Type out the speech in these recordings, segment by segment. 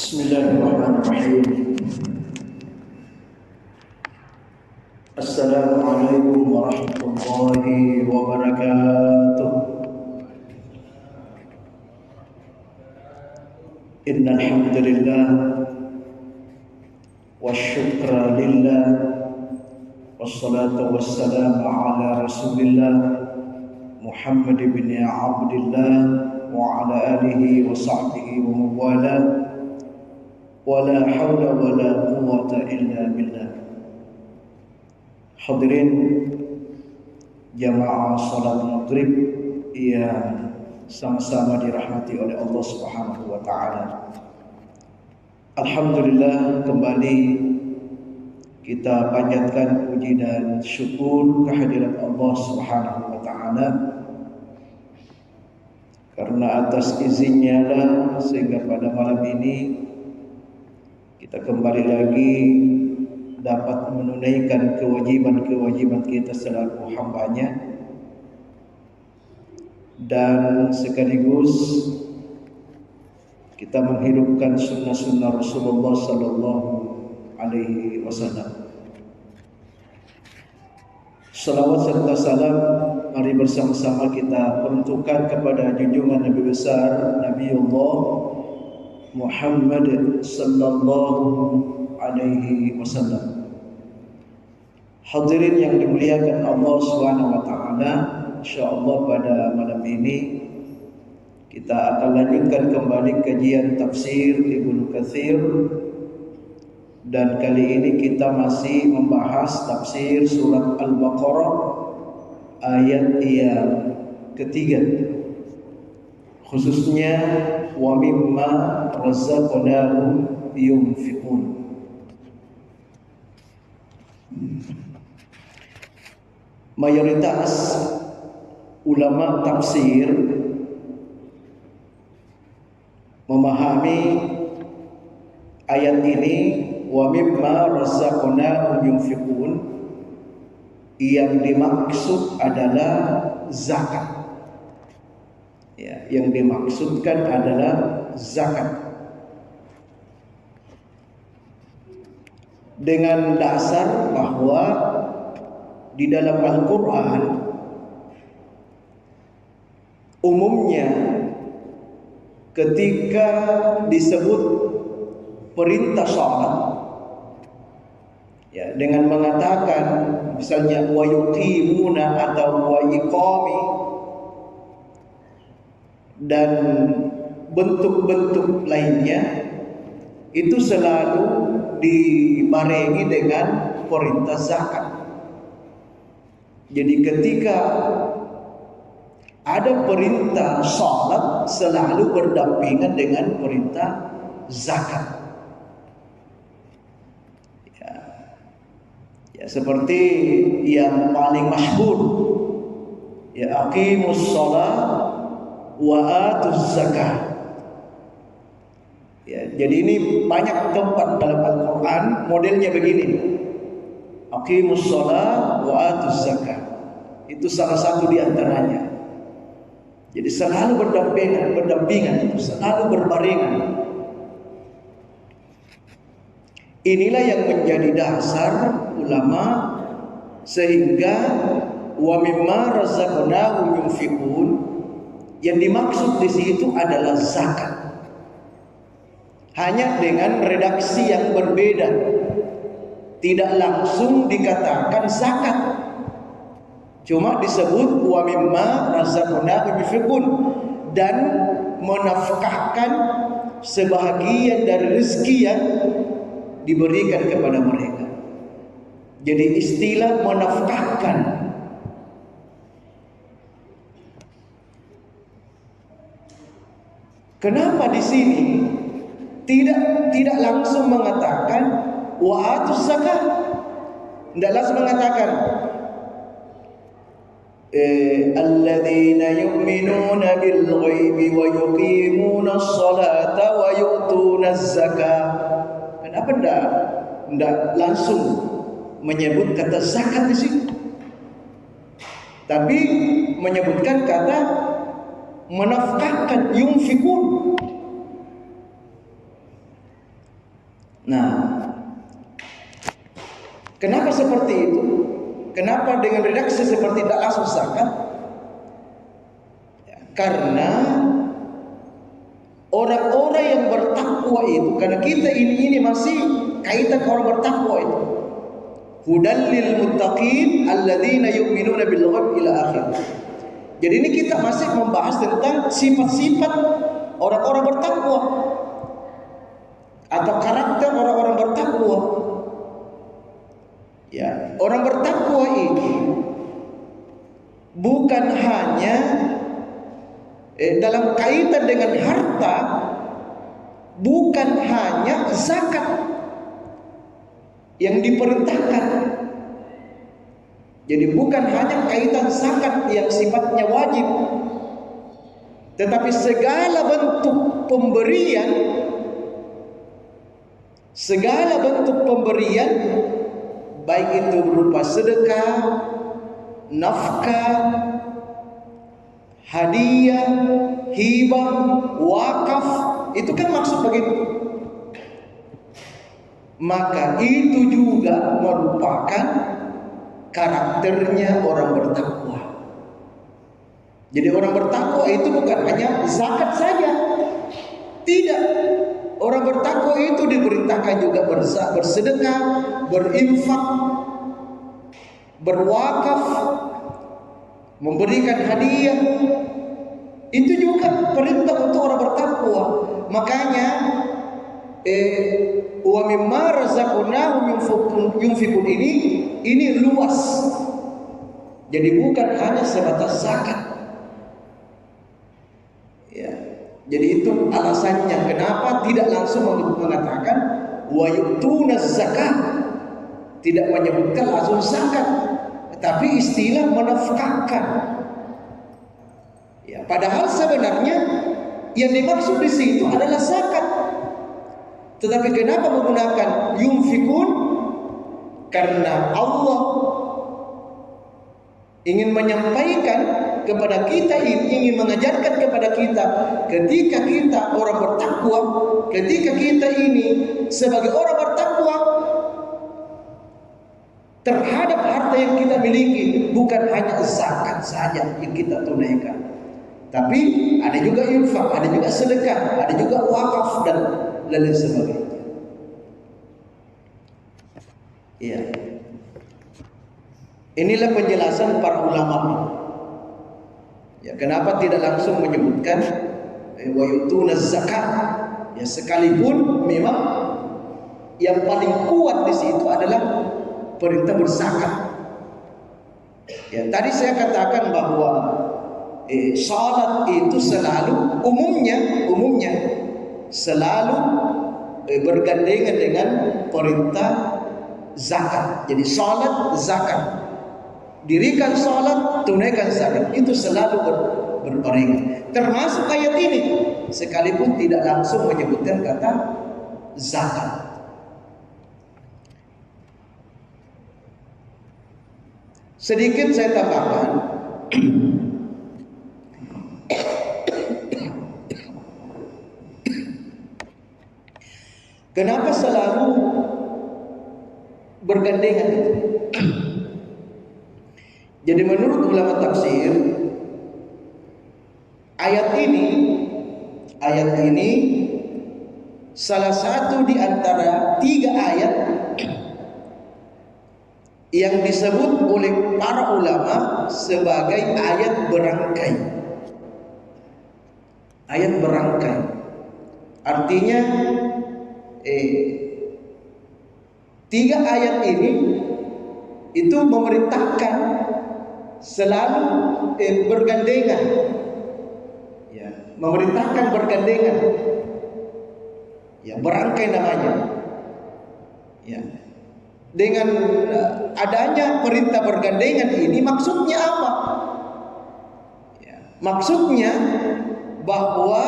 Bismillahirrahmanirrahim. Assalamualaikum warahmatullahi wabarakatuh. Innal hamdalillah wasyukra lillah wassalatu wassalamu ala Rasulillah Muhammad bin Abdillah wa ala alihi wa sahbihi wa mawala. Wala hawla wala quwwata illa billah. Hadirin jamaah salat maghrib yang sama-sama dirahmati oleh Allah Subhanahu wa taala. Alhamdulillah, kembali kita panjatkan puji dan syukur kehadirat Allah Subhanahu wa taala, karena atas izinnya lah sehingga pada malam ini kita kembali lagi dapat menunaikan kewajiban-kewajiban kita selaku hambanya, dan sekaligus kita menghidupkan sunnah-sunnah Rasulullah Sallallahu Alaihi Wasallam. Salawat serta salam mari bersama-sama kita peruntukkan kepada junjungan Nabi besar Nabiullah Muhammad sallallahu alaihi wasallam. Hadirin yang dimuliakan Allah Subhanahu wa taala, insyaallah pada malam ini kita akan lanjutkan kembali kajian tafsir Ibnu Katsir, dan kali ini kita masih membahas tafsir surat Al-Baqarah ayat yang ketiga, khususnya wa mimma razaqnahum yunfiqun. Mayoritas ulama tafsir memahami ayat ini wa mimma razaqnahum yunfiqun, yang dimaksud adalah zakat. Ya, yang dimaksudkan adalah zakat. Dengan dasar bahwa di dalam Al-Quran umumnya ketika disebut perintah salat, ya, dengan mengatakan misalnya wa yuqimuna atau wa iqami dan bentuk-bentuk lainnya, itu selalu dibarengi dengan perintah zakat. Jadi ketika ada perintah salat selalu berdampingan dengan perintah zakat. Ya, seperti yang paling masyhur, ya, aqimus shalah wa atuz zakah. Ya, jadi ini banyak tempat dalam Al-Quran modelnya begini. Aqimus shalah wa atuz zakah. Itu salah satu di antaranya. Jadi selalu berdampingan, selalu berbarengan. Inilah yang menjadi dasar ulama, sehingga wa mimma razaqnahum yunfiqun, yang dimaksud di situ adalah zakat. Hanya dengan redaksi yang berbeda. Tidak langsung dikatakan zakat, cuma disebut wa mimma razaqnahum yunfiqun, dan menafkahkan sebahagian dari rezeki yang diberikan kepada mereka. Jadi istilah menafkahkan. Kenapa di sini tidak langsung mengatakan wa atuz zakah? Tidak langsung mengatakan alladzina yu'minuna bil ghaibi wa yuqimuna as-salata wa yu'tuna az-zakah. Kenapa tidak langsung menyebut kata zakat di sini, tapi menyebutkan kata menafkahkan, yunfikun. Nah, kenapa seperti itu? Kenapa dengan redaksi seperti tidak langsung zakat? Ya, karena orang-orang yang bertakwa itu, karena kita ini masih kaitan orang bertakwa itu. Hudal lil muttaqin alladzina yu'minuna bil ghaib ila akhir. Jadi ini kita masih membahas tentang sifat-sifat orang-orang bertakwa atau karakter orang-orang bertakwa. Ya, orang bertakwa ini bukan hanya dalam kaitan dengan harta, bukan hanya zakat yang diperintahkan. Jadi bukan hanya kaitan zakat yang sifatnya wajib, tetapi segala bentuk pemberian, baik itu berupa sedekah, nafkah, hadiah, hibah, wakaf, itu kan maksud begitu. Maka itu juga merupakan karakternya orang bertakwa. Jadi orang bertakwa itu bukan hanya zakat saja. Tidak. Orang bertakwa itu diperintahkan juga bersedekah, berinfak, berwakaf, memberikan hadiah. Itu juga perintah untuk orang bertakwa. Makanya wa mimma razaqnahum yunfiqun ini luas. Jadi bukan hanya sebatas zakat. Ya. Jadi itu alasannya kenapa tidak langsung mengatakan wa yu'tunaz zakat. Tidak menyebutkan langsung zakat, tetapi istilah menafkahkan. Ya, padahal sebenarnya yang dimaksud di situ adalah zakat. Tetapi kenapa menggunakan yunfikun? Karena Allah ingin menyampaikan kepada kita, ingin mengajarkan kepada kita, ketika kita orang bertakwa, ketika kita ini sebagai orang bertakwa terhadap harta yang kita miliki, bukan hanya zakat saja yang kita tunaikan, tapi ada juga infak, ada juga sedekah, ada juga wakaf dan lain sebagainya. Iya. Inilah penjelasan para ulama. Ya, kenapa tidak langsung menyebutkan wa yu'tunaz zakat? Ya, sekalipun memang yang paling kuat di situ adalah perintah berzakat. Ya, tadi saya katakan bahwa salat itu selalu umumnya selalu bergandengan dengan perintah zakat. Jadi salat, zakat. Dirikan salat, tunaikan zakat. Itu selalu berbarengan. Termasuk ayat ini, sekalipun tidak langsung menyebutkan kata zakat. Sedikit saya tambahkan. Kenapa selalu bergandengan itu? Jadi menurut ulama tafsir, ayat ini salah satu di antara 3 ayat yang disebut oleh para ulama sebagai ayat berangkai. Ayat berangkai artinya 3 ayat ini itu memerintahkan selalu bergandengan, ya, memerintahkan bergandengan, ya, berangkai namanya, ya. Dengan adanya perintah bergandengan ini maksudnya apa? Ya, maksudnya bahwa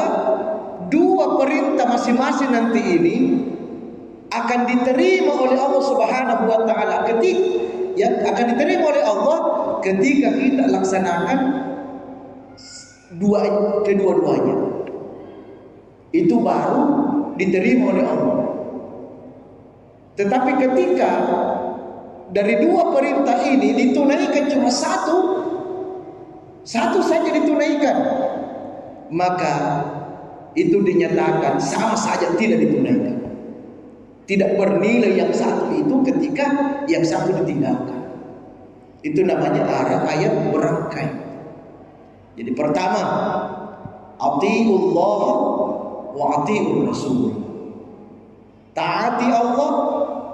2 perintah masing-masing nanti ini akan diterima oleh Allah Subhanahu wa taala ketika kita laksanakan kedua-duanya. Itu baru diterima oleh Allah. Tetapi ketika dari dua perintah ini ditunaikan cuma satu saja ditunaikan, maka itu dinyatakan sama saja tidak ditunaikan. Tidak bernilai yang satu itu ketika yang satu ditinggalkan. Itu namanya ayat berangkai. Jadi pertama, atiullah wa atiur rasul. Taati Allah,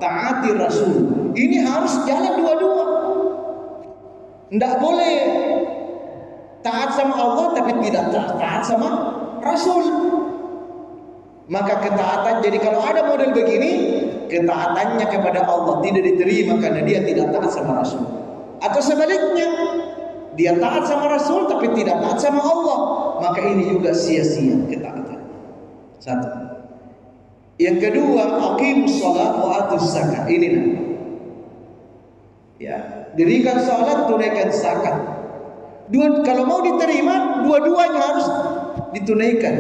taati Rasul. Ini harus jalan dua-dua. Tidak boleh taat sama Allah tapi tidak taat sama Rasul. Maka ketaatan, jadi kalau ada model begini, ketaatannya kepada Allah tidak diterima karena dia tidak taat sama Rasul. Atau sebaliknya, dia taat sama Rasul tapi tidak taat sama Allah, maka ini juga sia-sia ketaatan. Satu. Yang kedua, aqimus shalah wa atuz zakat. Ini nah. Ya, dirikan salat, tunaikan zakat. Kalau mau diterima, dua-duanya harus ditunaikan.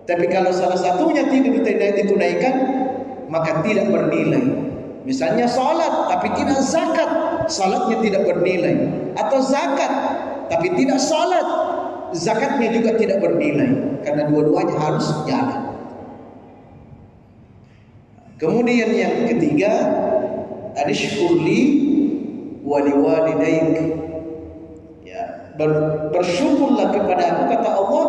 Tapi kalau salah satunya tidak ditunaikan, maka tidak bernilai. Misalnya salat tapi tidak zakat, salatnya tidak bernilai. Atau zakat tapi tidak salat, zakatnya juga tidak bernilai. Karena dua-duanya harus jalan. Kemudian yang ketiga, anishkurli waliwalidaik. Ya, bersyukurlah kepada aku, kata Allah,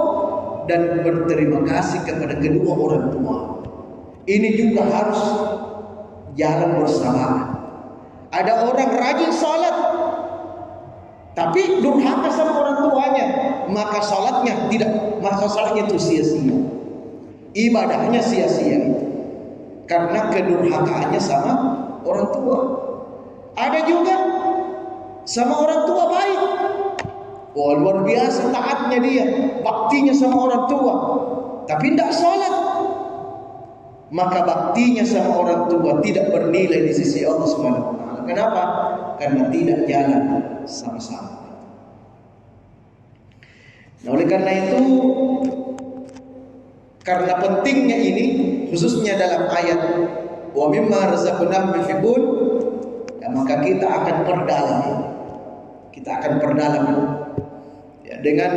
dan berterima kasih kepada kedua orang tua. Ini juga harus jalan bersamaan. Ada orang rajin salat tapi durhaka sama orang tuanya, maka salatnya itu sia-sia. Ibadahnya sia-sia itu. Karena kedurhakaannya sama orang tua. Ada juga sama orang tua baik, oh, luar biasa taatnya dia, baktinya sama orang tua, tapi tidak sholat, maka baktinya sama orang tua tidak bernilai di sisi Allah Subhanahu wa Ta'ala. Kenapa? Karena tidak jalan sama-sama. Nah, oleh karena itu, karena pentingnya ini, khususnya dalam ayat wa mimma razaqnahum yunfiqun, ya, maka kita akan perdalam ya, dengan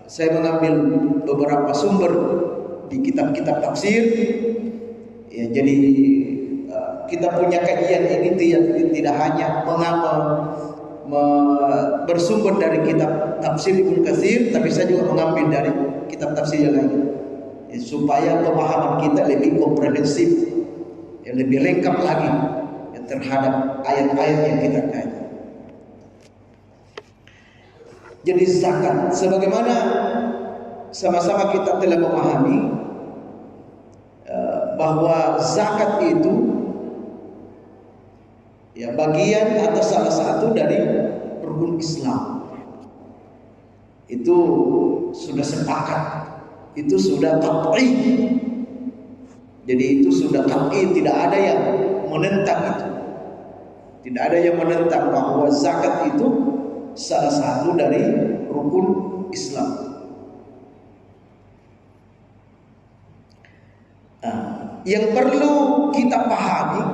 saya mengambil beberapa sumber di kitab-kitab tafsir ya. Jadi kita punya kajian ini tidak hanya bersumber dari kitab tafsir Ibnu Katsir, tapi saya juga mengambil dari kitab tafsir yang lain ya, supaya pemahaman kita lebih komprehensif ya, lebih lengkap lagi ya, terhadap ayat-ayat yang kita kaji. Jadi zakat, sebagaimana sama-sama kita telah memahami bahwa zakat itu ya bagian atau salah satu dari rukun Islam. Itu sudah sepakat, itu sudah qat'i. Jadi itu sudah qat'i, tidak ada yang menentang itu. Tidak ada yang menentang bahwa zakat itu salah satu dari rukun Islam. Yang perlu kita pahami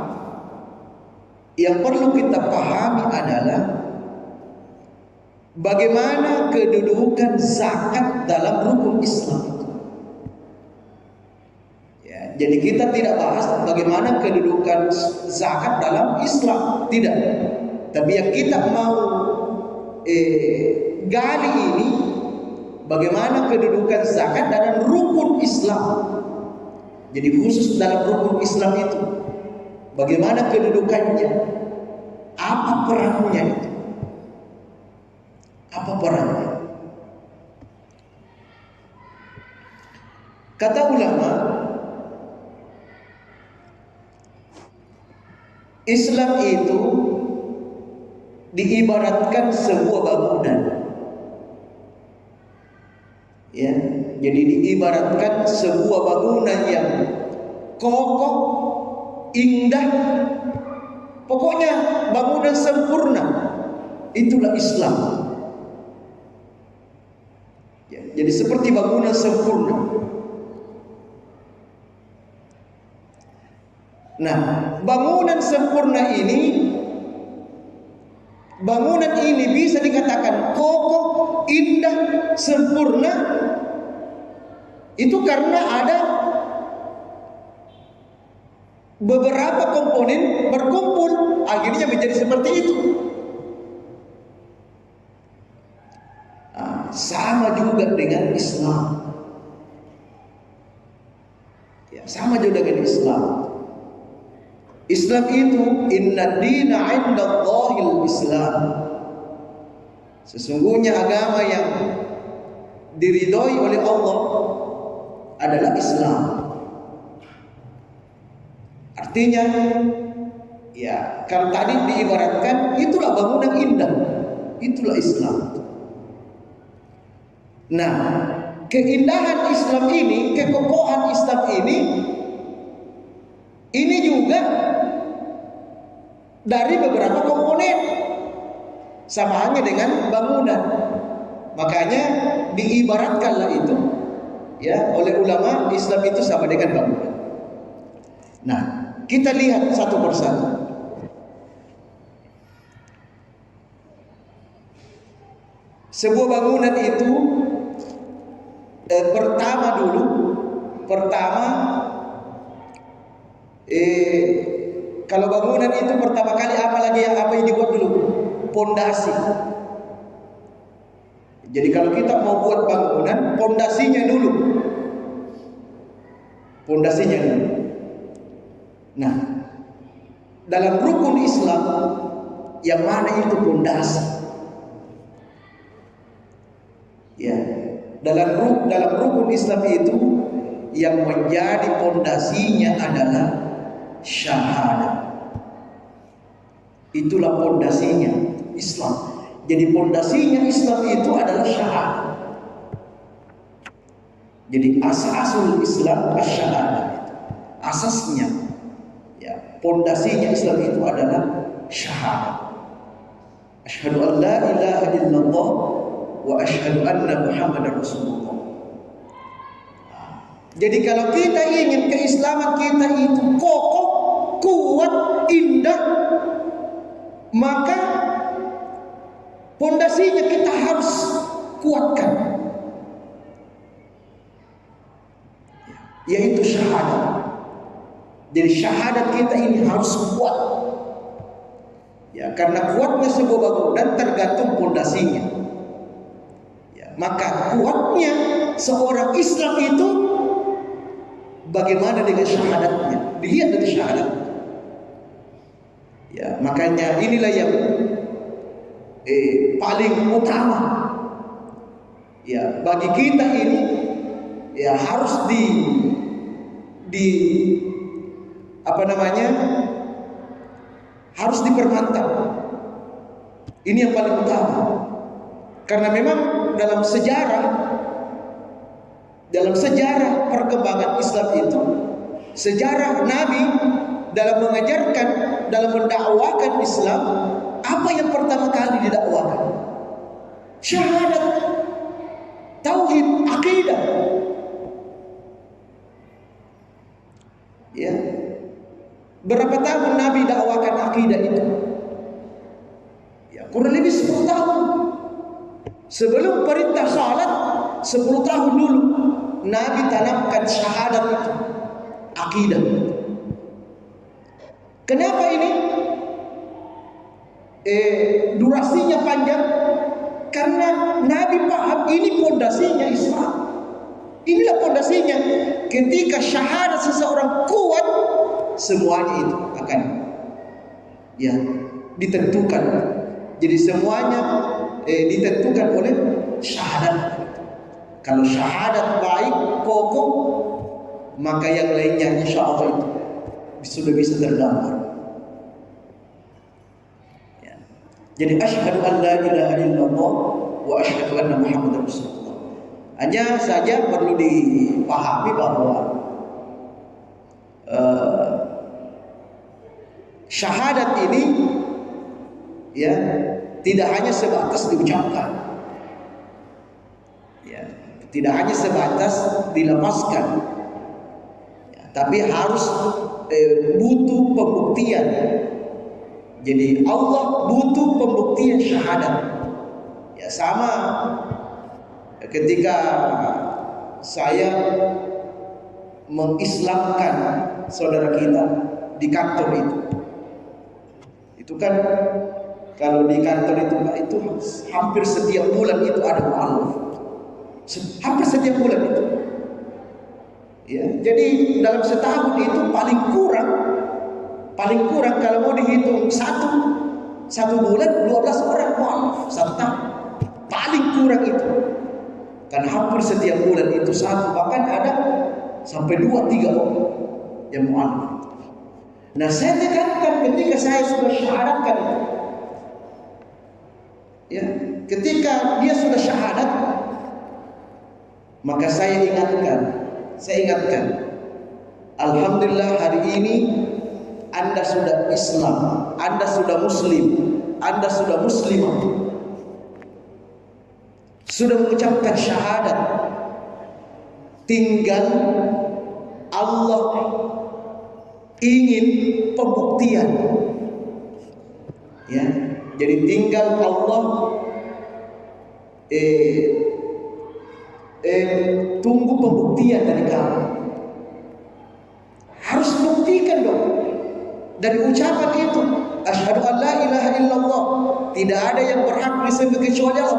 adalah bagaimana kedudukan zakat dalam rukun Islam. Ya, jadi kita tidak bahas bagaimana kedudukan zakat dalam Islam, tidak. Tapi yang kita mau gali ini, bagaimana kedudukan zakat dalam rukun Islam. Jadi khusus dalam rukun Islam itu, bagaimana kedudukannya, apa perannya itu, apa perannya. Kata ulama, Islam itu diibaratkan sebuah bangunan. Ya, jadi diibaratkan sebuah bangunan yang kokoh, indah, pokoknya bangunan sempurna. Itulah Islam. Ya, jadi seperti bangunan sempurna. Nah, bangunan sempurna ini, bangunan ini bisa dikatakan kokoh, indah, sempurna, itu karena ada beberapa komponen berkumpul, akhirnya menjadi seperti itu. Nah, sama juga dengan Islam. Ya, sama juga dengan Islam. Islam itu inna dina 'indallahil Islam. Sesungguhnya agama yang diridhoi oleh Allah adalah Islam. Artinya, ya, kalau tadi diibaratkan itulah bangunan indah, itulah Islam. Nah, keindahan Islam ini, kekokohan Islam ini juga dari beberapa komponen, sama halnya dengan bangunan. Makanya diibaratkanlah itu, ya, oleh ulama Islam itu sama dengan bangunan. Nah, kita lihat satu persatu. Sebuah bangunan itu kalau bangunan itu pertama kali apa yang dibuat dulu? Pondasi. Jadi kalau kita mau buat bangunan, pondasinya dulu. Pondasinya dulu. Nah, dalam rukun Islam yang mana itu pondasi? Ya, dalam rukun Islam itu yang menjadi pondasinya adalah syahadat. Itulah pondasinya Islam. Jadi pondasinya Islam itu adalah syahadat. Jadi asasul Islam syahadat. Asasnya, ya, pondasinya Islam itu adalah syahadat. Asyhadu an la ilaha illallah wa asyhadu anna Muhammadar Rasulullah. Jadi kalau kita ingin keislaman kita itu kokoh, kuat, indah, maka pondasinya kita harus kuatkan, yaitu syahadat. Jadi syahadat kita ini harus kuat, ya, karena kuatnya sebuah bangunan tergantung pondasinya. Ya, maka kuatnya seorang Islam itu bagaimana dengan syahadatnya? Dilihat dari syahadat. Ya, makanya inilah yang paling utama. Ya, bagi kita ini, ya, harus harus dipermantap. Ini yang paling utama. Karena memang dalam sejarah perkembangan Islam itu, sejarah Nabi dalam mengajarkan, dalam mendakwakan Islam, apa yang pertama kali didakwakan? Syahadat, tauhid, akidah. Ya. Berapa tahun Nabi dakwakan akidah itu? Ya, kurang lebih 10 tahun. Sebelum perintah salat, 10 tahun dulu Nabi tanamkan syahadat itu, akidah. Kenapa ini? Durasinya panjang. Karena Nabi paham ini pondasinya Islam. Inilah pondasinya. Ketika syahadat seseorang kuat, semuanya itu akan, ya, ditentukan. Jadi semuanya ditentukan oleh syahadat. Kalau syahadat baik, kokoh, maka yang lainnya insya Allah itu sudah bisa tergambar. Ya. Jadi asyhadu an la ilaha illallah wa asyhadu anna Muhammadar Rasulullah. Hanya saja perlu dipahami bahwa syahadat ini, ya, tidak hanya sebatas diucapkan, ya, tidak hanya sebatas dilepaskan, ya, tapi harus butuh pembuktian. Jadi Allah butuh pembuktian syahadat. Ya sama ketika saya mengislamkan saudara kita di kantor itu kan kalau di kantor itu hampir setiap bulan itu ada mu'alaf. Hampir setiap bulan itu. Ya, jadi dalam setahun itu paling kurang kalau mau dihitung satu bulan 12 orang mu'alaf satu tahun. Paling kurang itu. Karena hampir setiap bulan itu satu, bahkan ada sampai 2-3 orang yang mu'alaf. Nah, saya tekankan ketika saya sudah syahadatkan itu. Ya, ketika dia sudah syahadat, maka saya ingatkan, alhamdulillah hari ini Anda sudah Islam, Anda sudah Muslim, Anda sudah Muslimah, sudah mengucapkan syahadat. Tinggal Allah ingin pembuktian. Ya, jadi tinggal Allah tunggu pembuktian dari kamu. Harus buktikan dong dari ucapan itu, asyhadu an la ilaha illallah, tidak ada yang berhak disembah kecuali Allah.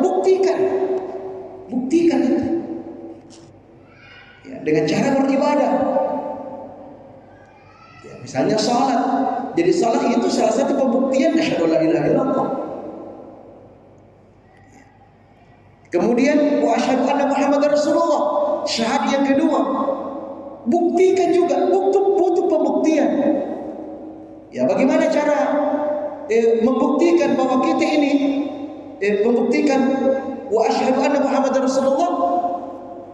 Buktikan itu ya, dengan cara beribadah. Ya, misalnya salat. Jadi salat itu salah satu pembuktian asyhadu an la ilaha illallah. Kemudian wa asyhadu anna Muhammadar Rasulullah, syahadat yang kedua. Buktikan juga, butuh pembuktian. Ya, bagaimana cara membuktikan bahwa kita ini membuktikan wa asyhadu anna Muhammadar Rasulullah?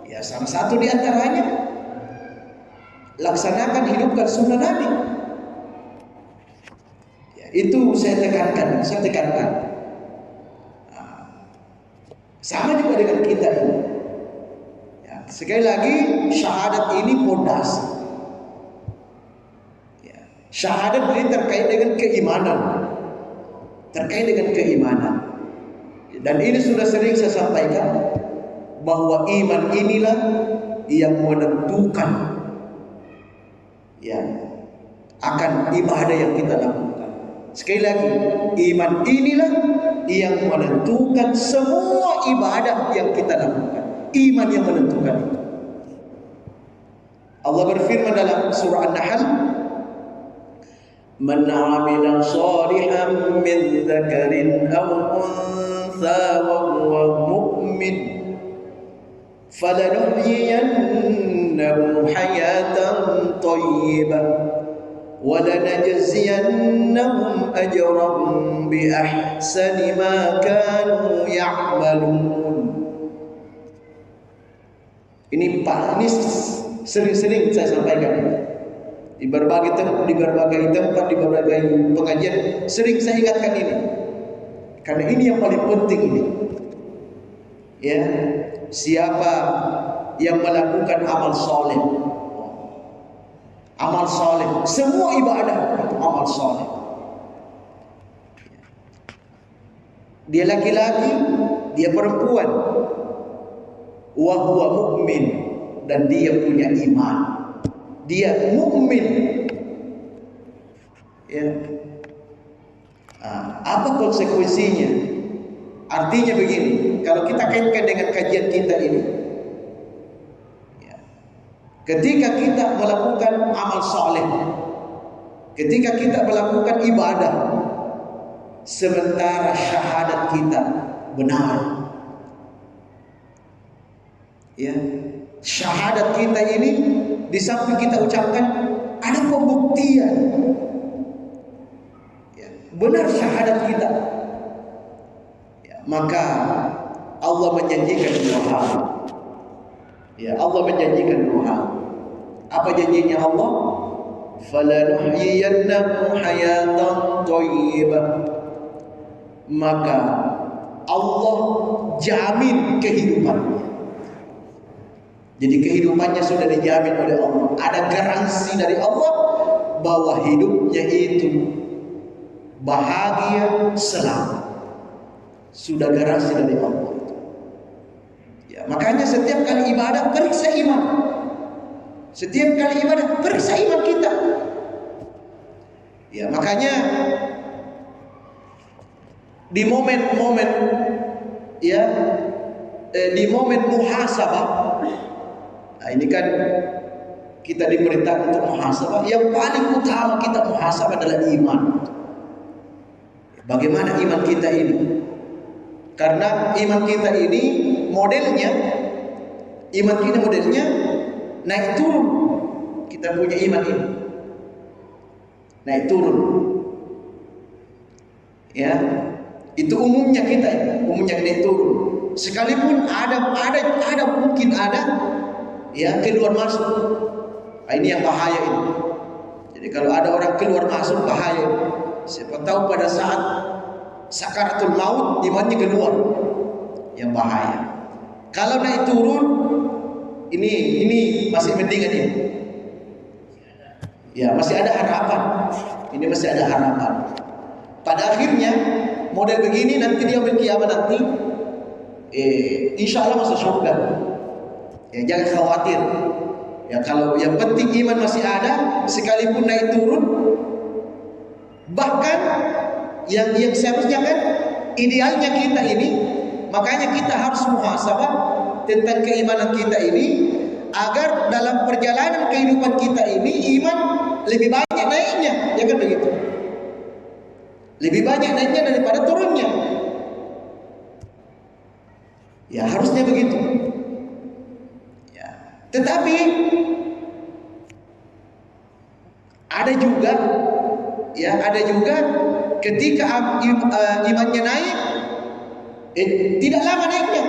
Ya, salah satu di antaranya laksanakan, hidupkan sunnah Nabi. Ya, itu saya tekankan. Sama juga dengan kita ini. Ya, sekali lagi syahadat ini pondasi. Ya, syahadat ini terkait dengan keimanan. Dan ini sudah sering saya sampaikan bahwa iman inilah yang menentukan ya akan ibadah yang kita lakukan. Sekali lagi, iman inilah yang menentukan semua ibadah yang kita lakukan. Iman yang menentukan itu. Allah berfirman dalam surah An-Nahl, "Man 'amila shalihan min dzakarin aw untha wa huwa mu'min falanuhyiyannahu hayatan thayyibah wa lanajziyannahum ajrahum bi ahsani ma kanu ya'malun." Ini sering-sering saya sampaikan di berbagai tempat, di berbagai pengajian, sering saya ingatkan ini. Karena ini yang paling penting ini. Ya, siapa yang melakukan amal soleh, semua ibadah itu amal soleh. Dia laki-laki, dia perempuan, wa huwa mu'min, dan dia punya iman, dia mukmin. Ya, apa konsekuensinya? Artinya begini, kalau kita kaitkan dengan kajian kita ini, ya, ketika kita melakukan amal soleh, ketika kita melakukan ibadah, sementara syahadat kita benar, ya, syahadat kita ini di samping kita ucapkan ada pembuktian, ya, benar syahadat kita. Maka Allah menjanjikan dua hal. Ya, Allah menjanjikan dua hal. Apa janjinya Allah? Falanuhyiyannahu hayatan thayyibah. Maka Allah jamin kehidupannya. Jadi kehidupannya sudah dijamin oleh Allah. Ada garansi dari Allah bahwa hidupnya itu bahagia selalu. Sudah garansi dari Allah. Ya, makanya setiap kali ibadah periksa iman. Setiap kali ibadah periksa iman kita. Ya, makanya di momen-momen ya di momen muhasabah, nah ini kan kita diperintahkan untuk muhasabah. Yang paling utama kita muhasabah adalah iman. Bagaimana iman kita ini? Karena iman kita ini modelnya naik turun. Kita punya iman ini naik turun. Ya, itu umumnya kita, umumnya naik turun. Sekalipun ada mungkin ada ya keluar masuk. Nah, ini yang bahaya ini. Jadi kalau ada orang keluar masuk bahaya. Siapa tahu pada saat sakaratul maut imannya keluar, yang bahaya. Kalau naik turun ini masih mendingan ini. Ya, masih ada harapan. Ini masih ada harapan. Pada akhirnya model begini nanti dia kiamat nanti insya Allah masuk surga. Ya, jangan khawatir. Ya, kalau yang penting iman masih ada, sekalipun naik turun, bahkan yang seharusnya kan idealnya kita ini, makanya kita harus muhasabah tentang keimanan kita ini, agar dalam perjalanan kehidupan kita ini iman lebih banyak naiknya, ya kan begitu? Lebih banyak naiknya daripada turunnya. Ya, harusnya begitu. Ya, tetapi ada juga ketika imannya naik, tidak lama naiknya,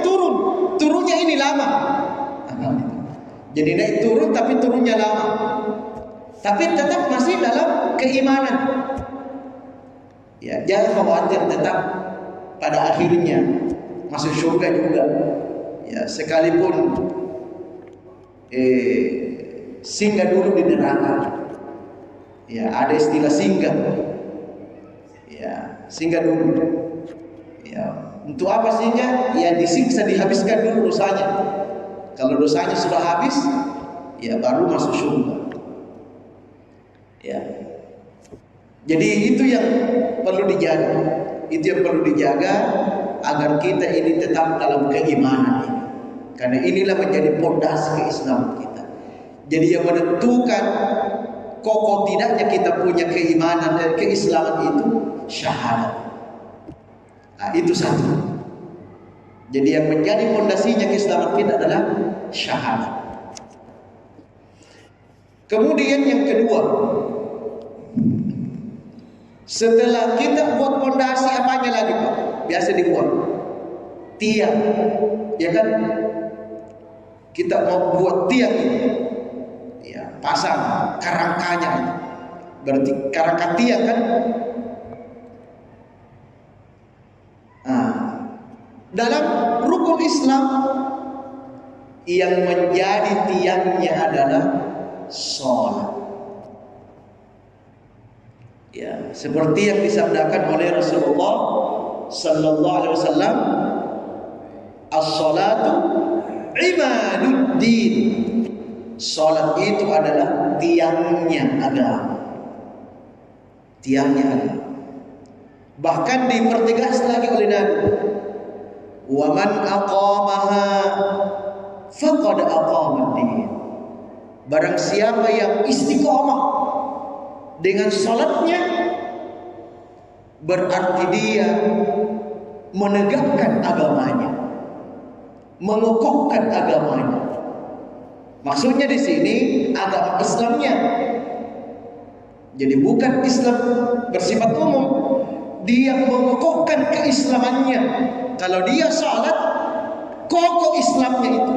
turunnya ini lama. Jadi naik turun tapi turunnya lama, tapi tetap masih dalam keimanan. Ya, jangan khawatir, tetap pada akhirnya masuk surga juga. Ya, sekalipun singgah dulu di neraka. Ya, ada istilah singgah. Ya, singgah dulu. Ya, untuk apa singgah? Ya, disiksa, dihabiskan dulu dosanya. Kalau dosanya sudah habis, ya baru masuk surga. Ya. Jadi itu yang perlu dijaga. Itu yang perlu dijaga agar kita ini tetap dalam keimanan ini. Karena inilah menjadi pondasi keislaman kita. Jadi yang menentukan kokoh tidaknya kita punya keimanan dan keislaman itu syahadat. Nah, itu satu. Jadi yang menjadi pondasinya keislaman kita adalah syahadat. Kemudian yang kedua, setelah kita buat pondasi, apanya lagi Pak? Biasa dibuat tiang, ya kan? Kita mau buat tiang ini, ya pasang kerangkanya, berarti kerangka tiang kan? Nah, dalam rukun Islam yang menjadi tiangnya adalah sholat. Ya, seperti yang disabdakan oleh Rasulullah sallallahu alaihi wasallam, as-salatu imaduddin. Salat itu adalah tiangnya agama. Tiangnya agama. Bahkan dipertegas lagi oleh Nabi, wa man aqamaha faqad aqamad-din. Barang siapa yang istiqomah dengan salatnya, berarti dia menegakkan agamanya, mengokohkan agamanya. Maksudnya di sini agama Islamnya. Jadi bukan Islam bersifat umum, dia mengokohkan keislamannya. Kalau dia salat, kokoh Islamnya itu,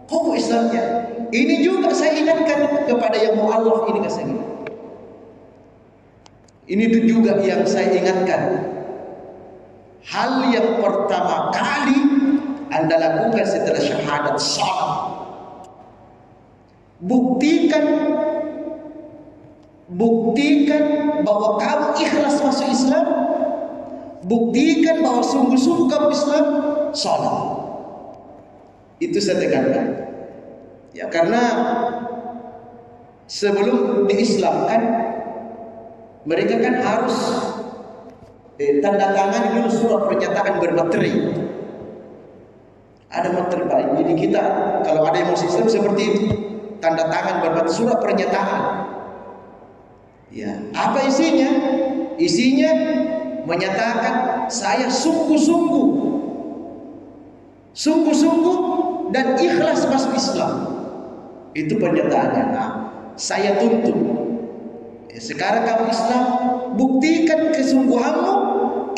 kokoh Islamnya. Ini juga saya ingatkan kepada yang mu'allaf ini, saya ingat. Ini juga yang saya ingatkan. Hal yang pertama kali Anda lakukan setelah syahadat, salat. Buktikan bahwa kamu ikhlas masuk Islam. Buktikan bahwa sungguh-sungguh kamu Islam. Salat. Itu saya tekankan. Ya, karena sebelum diislamkan mereka kan harus tanda tangan dulu surat pernyataan bermateri. Ada materi baik. Jadi kita kalau ada yang masuk Islam seperti itu, tanda tangan bermateri surat pernyataan. Ya, apa isinya? Isinya menyatakan saya sungguh-sungguh dan ikhlas masuk Islam. Itu pernyataannya. Nah, saya tuntut. Sekarang kamu Islam, buktikan kesungguhanmu,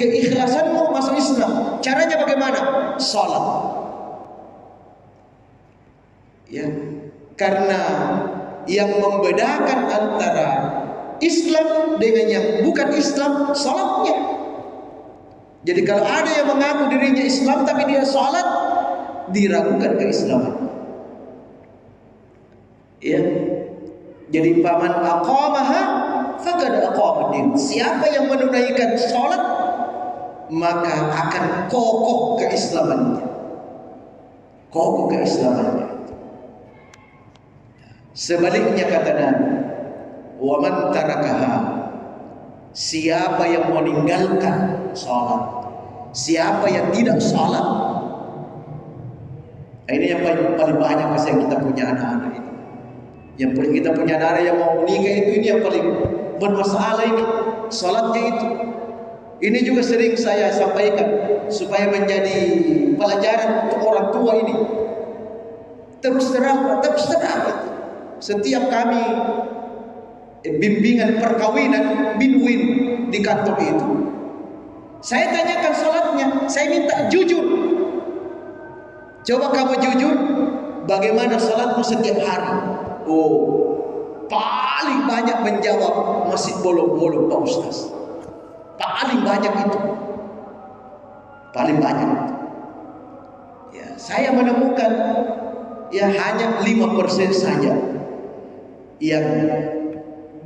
keikhlasanmu masuk Islam. Caranya bagaimana? Salat. Ya, karena yang membedakan antara Islam dengan yang bukan Islam, salatnya. Jadi kalau ada yang mengaku dirinya Islam tapi dia salat, diragukan keislamannya. Ya. Jadi paman aqamaha faqad aqamaddin. Siapa yang menunaikan salat maka akan kokoh keislamannya. Kokoh keislamannya. Sebaliknya kata Nabi, wa man tarakaha, siapa yang meninggalkan salat, siapa yang tidak salat. Ini yang paling banyak yang kita punya anak-anak ini. Yang paling kita punya anak yang mau menikah itu, ini yang paling bermasalah ini, salatnya itu. Ini juga sering saya sampaikan supaya menjadi pelajaran untuk orang tua ini. Terus terang. Setiap kami bimbingan perkawinan binwin di kantor itu, saya tanyakan salatnya, saya minta jujur. Coba kamu jujur, bagaimana salatmu setiap hari? Oh, paling banyak menjawab masih bolong-bolong Pak Ustaz. Paling banyak itu. Paling banyak. Ya, saya menemukan ya hanya 5% saja yang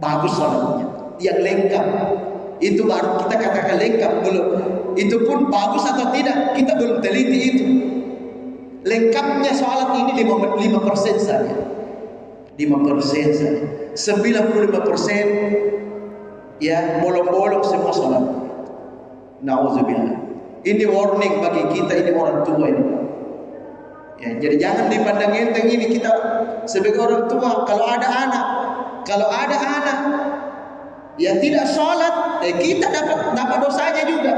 bagus salatnya, yang lengkap. Itu baru kita katakan lengkap, belum. Itu pun bagus atau tidak, kita belum teliti itu. Lengkapnya salat ini 5% saja. 5% saja. 95% ya bolong-bolong semua salat. Nauzubillah. Ini warning bagi kita, ini orang tua ini. Ya, jadi jangan dipandang enteng ini kita sebagai orang tua. Kalau ada anak yang tidak sholat, kita dapat dosanya juga.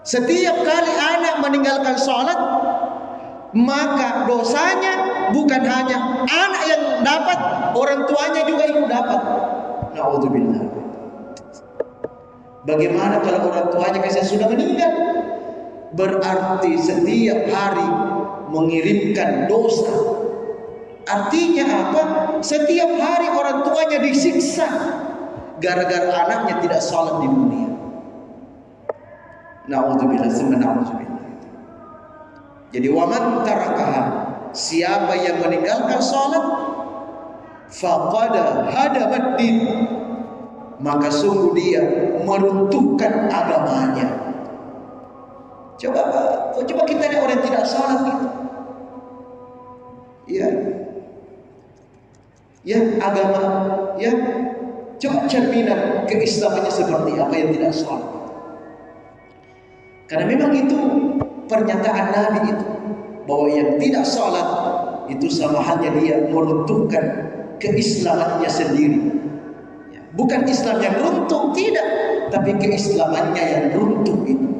Setiap kali anak meninggalkan sholat, maka dosanya bukan hanya anak yang dapat, orang tuanya juga ikut dapat. Nauzubillah. Bagaimana kalau orang tuanya sudah meninggal? Berarti setiap hari mengirimkan dosa. Artinya apa? Setiap hari orang tuanya disiksa gara-gara anaknya tidak sholat di dunia. Na'udzubillah, na'udzubillah. Jadi waman tarakaha, siapa yang meninggalkan sholat, faqad hadamad din, maka sungguh dia meruntuhkan agamanya. Coba kita lihat orang yang tidak sholat itu. Ya, agama, ya, coba cerminan keislamannya seperti apa yang tidak sholat. Karena memang itu pernyataan Nabi itu, bahwa yang tidak sholat itu sama halnya dia meruntuhkan keislamannya sendiri. Bukan Islam yang runtuh, tidak, tapi keislamannya yang runtuh itu.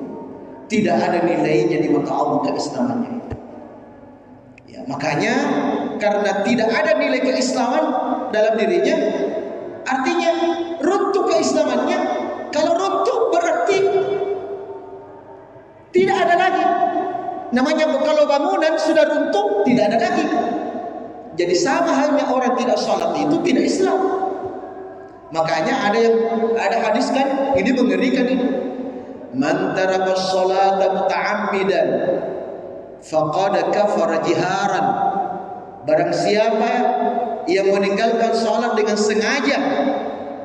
Tidak ada nilainya di mata Allah keislamannya itu. Ya, makanya karena tidak ada nilai keislaman dalam dirinya, artinya runtuh keislamannya. Kalau runtuh berarti tidak ada lagi. Namanya kalau bangunan sudah runtuh, tidak ada lagi. Jadi sama halnya orang tidak sholat itu tidak Islam. Makanya ada hadis kan, ini mengerikan ini. Man taraka sholata muta'ammidan faqad kafara jiharan. Barang siapa yang meninggalkan sholat dengan sengaja,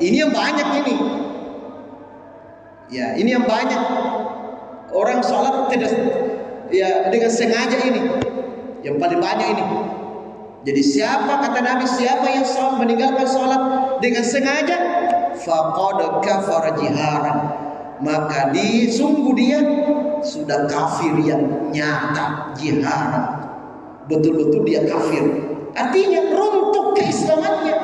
ini yang banyak ini. Ya, ini yang banyak. Orang sholat tidak dengan sengaja ini. Yang paling banyak ini. Jadi siapa, kata Nabi, siapa yang meninggalkan sholat dengan sengaja, faqad kafara jiharan, maka sungguh dia sudah kafir yang nyata, jiharan. Betul-betul dia kafir. Artinya runtuh keislamannya.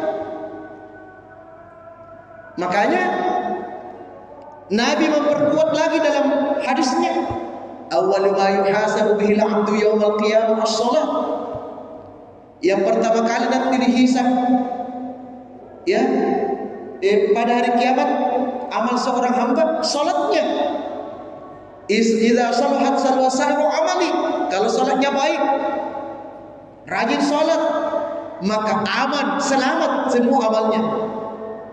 Makanya Nabi memperkuat lagi dalam hadisnya, awwalu ma yuhasabu bihil 'abdu yaumal qiyamah as-shalah. Yang pertama kali nanti dihisab ya pada hari kiamat amal seorang hamba salatnya. Idza salahat salwasairu amali, kalau salatnya baik, rajin salat, maka aman, selamat semua amalnya.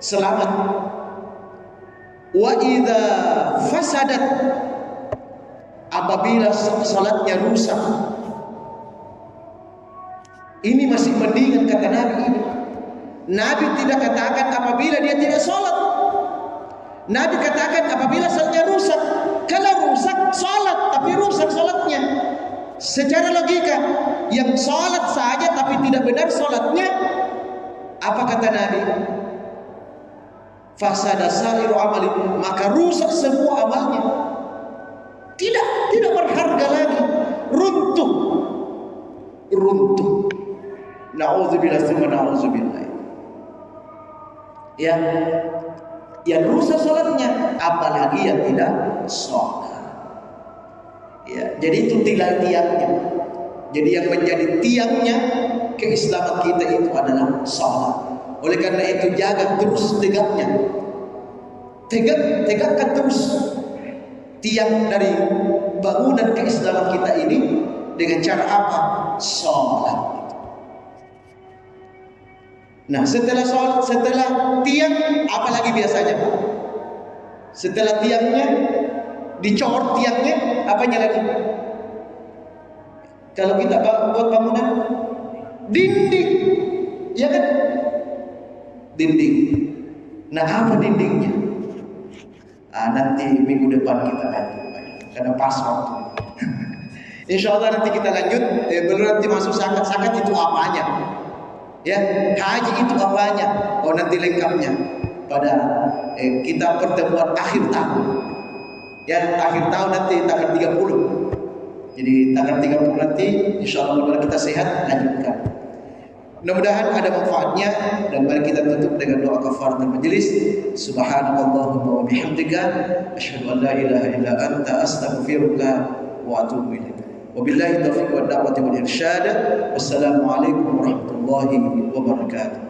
Selamat. Wa idza fasadat, apabila salatnya rusak, ini masih mendingan kata Nabi ini. Nabi tidak katakan apabila dia tidak sholat. Nabi katakan apabila salatnya rusak. Kalau rusak sholat tapi rusak sholatnya, secara logika yang sholat saja tapi tidak benar sholatnya, apa kata Nabi? Fasada sa'iru amali, maka rusak semua amalnya. Tidak berharga lagi, runtuh. Na'udzubillah tsumma na'udzubillah. Ya, yang rusak salatnya, apalagi yang tidak sholat. Ya, jadi itu tiangnya. Jadi yang menjadi tiangnya keislaman kita itu adalah sholat. Oleh karena itu jaga terus tegaknya. Tegakkan terus tiang dari bangunan keislaman kita ini dengan cara apa? Sholat. Nah, setelah sholat, setelah tiang, apa lagi biasanya? Setelah tiangnya, dicor tiangnya, apanya lagi? Kalau kita buat bangunan, dinding, ya kan? Dinding. Nah, apa dindingnya? Nanti minggu depan kita lanjut, karena pas waktu. Insya Allah nanti kita lanjut. Belum nanti masuk zakat itu apanya? Ya, haji itu apanya? Oh, nanti lengkapnya pada kita pertemuan akhir tahun. Ya, akhir tahun nanti tanggal 30. Jadi tanggal 30 nanti insyaallah kita sehat lanjutkan. Mudah-mudahan ada manfaatnya, dan mari kita tutup dengan doa kafaratul majelis. Subhanallahumma wa bihamdika asyhadu an la ilaha illa anta astaghfiruka wa atubu ilaik. Wabillahi taufiq wad da'wati wal irsyad. Wassalamu alaikum warahmatullahi wabarakatuh.